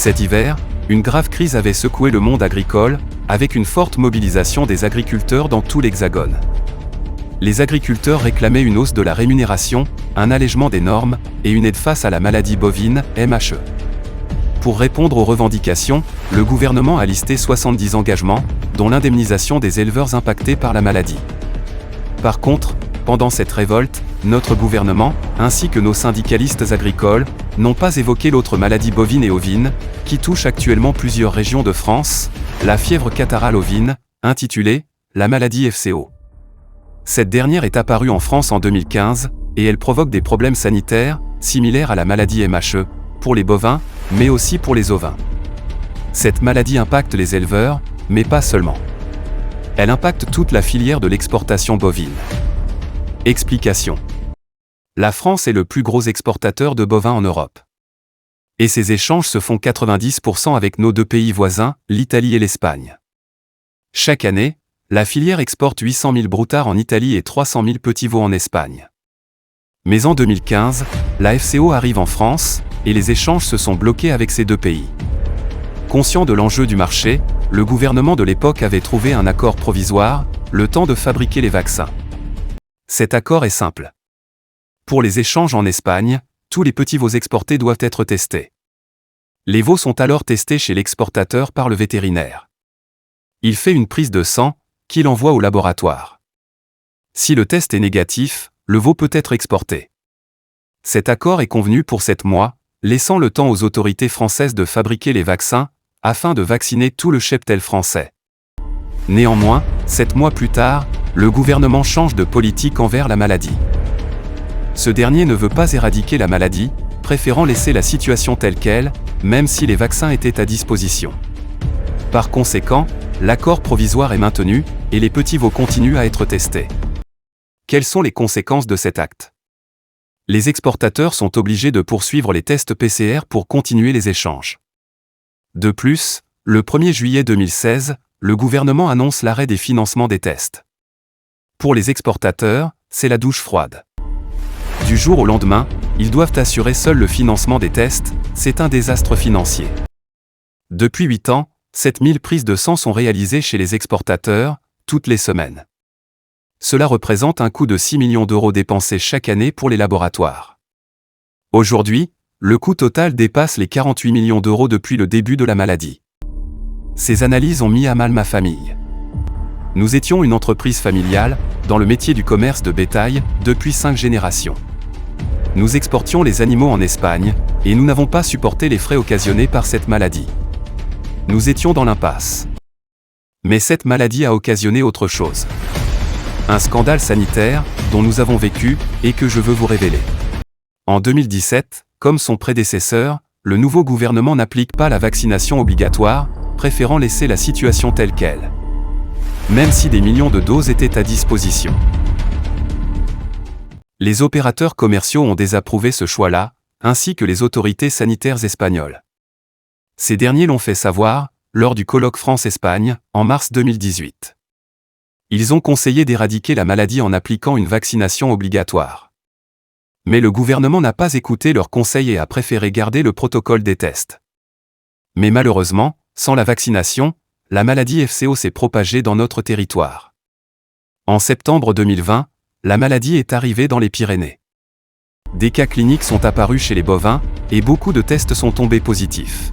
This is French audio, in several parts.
Cet hiver, une grave crise avait secoué le monde agricole, avec une forte mobilisation des agriculteurs dans tout l'Hexagone. Les agriculteurs réclamaient une hausse de la rémunération, un allègement des normes et une aide face à la maladie bovine, MHE. Pour répondre aux revendications, le gouvernement a listé 70 engagements, dont l'indemnisation des éleveurs impactés par la maladie. Par contre, pendant cette révolte, notre gouvernement, ainsi que nos syndicalistes agricoles, n'ont pas évoqué l'autre maladie bovine et ovine, qui touche actuellement plusieurs régions de France, la fièvre catarrhale ovine, intitulée « la maladie FCO ». Cette dernière est apparue en France en 2015, et elle provoque des problèmes sanitaires, similaires à la maladie MHE, pour les bovins, mais aussi pour les ovins. Cette maladie impacte les éleveurs, mais pas seulement. Elle impacte toute la filière de l'exportation bovine. Explication. La France est le plus gros exportateur de bovins en Europe. Et ces échanges se font 90% avec nos deux pays voisins, l'Italie et l'Espagne. Chaque année, la filière exporte 800 000 broutards en Italie et 300 000 petits veaux en Espagne. Mais en 2015, la FCO arrive en France, et les échanges se sont bloqués avec ces deux pays. Conscient de l'enjeu du marché, le gouvernement de l'époque avait trouvé un accord provisoire, le temps de fabriquer les vaccins. Cet accord est simple. Pour les échanges en Espagne, tous les petits veaux exportés doivent être testés. Les veaux sont alors testés chez l'exportateur par le vétérinaire. Il fait une prise de sang, qu'il envoie au laboratoire. Si le test est négatif, le veau peut être exporté. Cet accord est convenu pour 7 mois, laissant le temps aux autorités françaises de fabriquer les vaccins, afin de vacciner tout le cheptel français. Néanmoins, 7 mois plus tard, le gouvernement change de politique envers la maladie. Ce dernier ne veut pas éradiquer la maladie, préférant laisser la situation telle qu'elle, même si les vaccins étaient à disposition. Par conséquent, l'accord provisoire est maintenu, et les petits veaux continuent à être testés. Quelles sont les conséquences de cet acte ? Les exportateurs sont obligés de poursuivre les tests PCR pour continuer les échanges. De plus, le 1er juillet 2016, le gouvernement annonce l'arrêt des financements des tests. Pour les exportateurs, c'est la douche froide. Du jour au lendemain, ils doivent assurer seuls le financement des tests, c'est un désastre financier. Depuis 8 ans, 7000 prises de sang sont réalisées chez les exportateurs, toutes les semaines. Cela représente un coût de 6 millions d'euros dépensés chaque année pour les laboratoires. Aujourd'hui, le coût total dépasse les 48 millions d'euros depuis le début de la maladie. Ces analyses ont mis à mal ma famille. Nous étions une entreprise familiale, dans le métier du commerce de bétail, depuis 5 générations. Nous exportions les animaux en Espagne, et nous n'avons pas supporté les frais occasionnés par cette maladie. Nous étions dans l'impasse. Mais cette maladie a occasionné autre chose. Un scandale sanitaire, dont nous avons vécu, et que je veux vous révéler. En 2017, comme son prédécesseur, le nouveau gouvernement n'applique pas la vaccination obligatoire, préférant laisser la situation telle qu'elle. Même si des millions de doses étaient à disposition. Les opérateurs commerciaux ont désapprouvé ce choix-là, ainsi que les autorités sanitaires espagnoles. Ces derniers l'ont fait savoir, lors du colloque France-Espagne, en mars 2018. Ils ont conseillé d'éradiquer la maladie en appliquant une vaccination obligatoire. Mais le gouvernement n'a pas écouté leurs conseils et a préféré garder le protocole des tests. Mais malheureusement, sans la vaccination, la maladie FCO s'est propagée dans notre territoire. En septembre 2020, la maladie est arrivée dans les Pyrénées. Des cas cliniques sont apparus chez les bovins, et beaucoup de tests sont tombés positifs.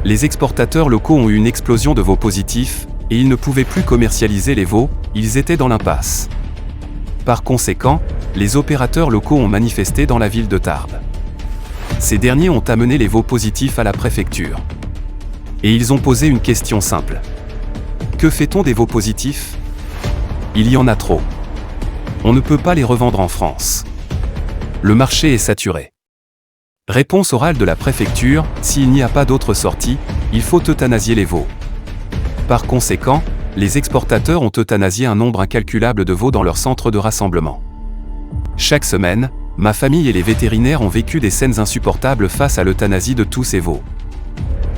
Les exportateurs locaux ont eu une explosion de veaux positifs, et ils ne pouvaient plus commercialiser les veaux, ils étaient dans l'impasse. Par conséquent, les opérateurs locaux ont manifesté dans la ville de Tarbes. Ces derniers ont amené les veaux positifs à la préfecture. Et ils ont posé une question simple. Que fait-on des veaux positifs ? Il y en a trop. On ne peut pas les revendre en France. Le marché est saturé. Réponse orale de la préfecture, s'il n'y a pas d'autre sortie, il faut euthanasier les veaux. Par conséquent, les exportateurs ont euthanasié un nombre incalculable de veaux dans leur centre de rassemblement. Chaque semaine, ma famille et les vétérinaires ont vécu des scènes insupportables face à l'euthanasie de tous ces veaux.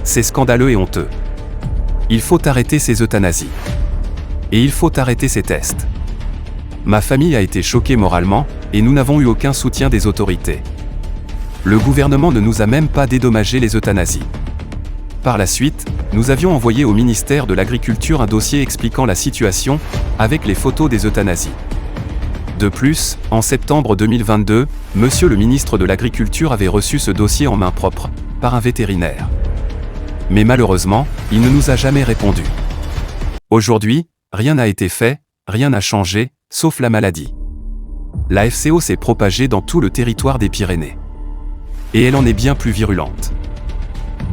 C'est scandaleux et honteux. Il faut arrêter ces euthanasies. Et il faut arrêter ces tests. Ma famille a été choquée moralement, et nous n'avons eu aucun soutien des autorités. Le gouvernement ne nous a même pas dédommagé les euthanasies. Par la suite, nous avions envoyé au ministère de l'Agriculture un dossier expliquant la situation, avec les photos des euthanasies. De plus, en septembre 2022, Monsieur le ministre de l'Agriculture avait reçu ce dossier en main propre, par un vétérinaire. Mais malheureusement, il ne nous a jamais répondu. Aujourd'hui, rien n'a été fait, rien n'a changé, sauf la maladie. La FCO s'est propagée dans tout le territoire des Pyrénées. Et elle en est bien plus virulente.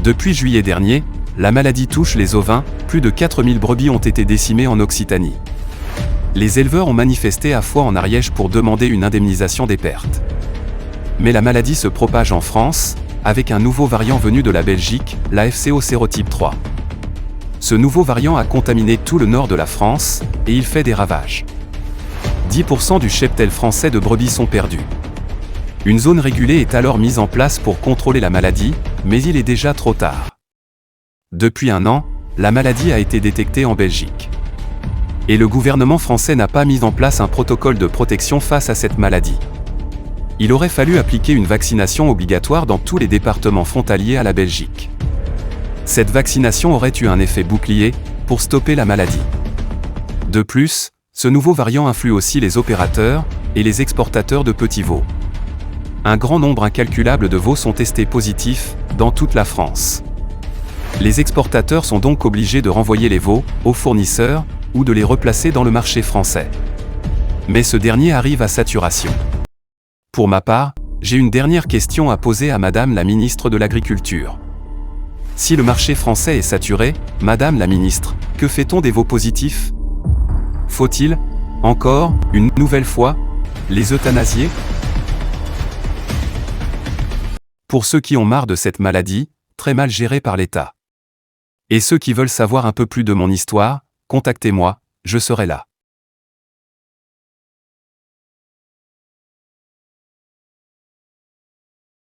Depuis juillet dernier, la maladie touche les ovins, plus de 4000 brebis ont été décimées en Occitanie. Les éleveurs ont manifesté à Foix en Ariège pour demander une indemnisation des pertes. Mais la maladie se propage en France, avec un nouveau variant venu de la Belgique, la FCO sérotype 3. Ce nouveau variant a contaminé tout le nord de la France, et il fait des ravages. 10% du cheptel français de brebis sont perdus. Une zone régulée est alors mise en place pour contrôler la maladie, mais il est déjà trop tard. Depuis un an, la maladie a été détectée en Belgique. Et le gouvernement français n'a pas mis en place un protocole de protection face à cette maladie. Il aurait fallu appliquer une vaccination obligatoire dans tous les départements frontaliers à la Belgique. Cette vaccination aurait eu un effet bouclier, pour stopper la maladie. De plus, ce nouveau variant influe aussi les opérateurs et les exportateurs de petits veaux. Un grand nombre incalculable de veaux sont testés positifs, dans toute la France. Les exportateurs sont donc obligés de renvoyer les veaux aux fournisseurs, ou de les replacer dans le marché français. Mais ce dernier arrive à saturation. Pour ma part, j'ai une dernière question à poser à Madame la ministre de l'Agriculture. Si le marché français est saturé, Madame la ministre, que fait-on des veaux positifs? Faut-il, encore, une nouvelle fois, les euthanasier? Pour ceux qui ont marre de cette maladie, très mal gérée par l'État. Et ceux qui veulent savoir un peu plus de mon histoire, contactez-moi, je serai là.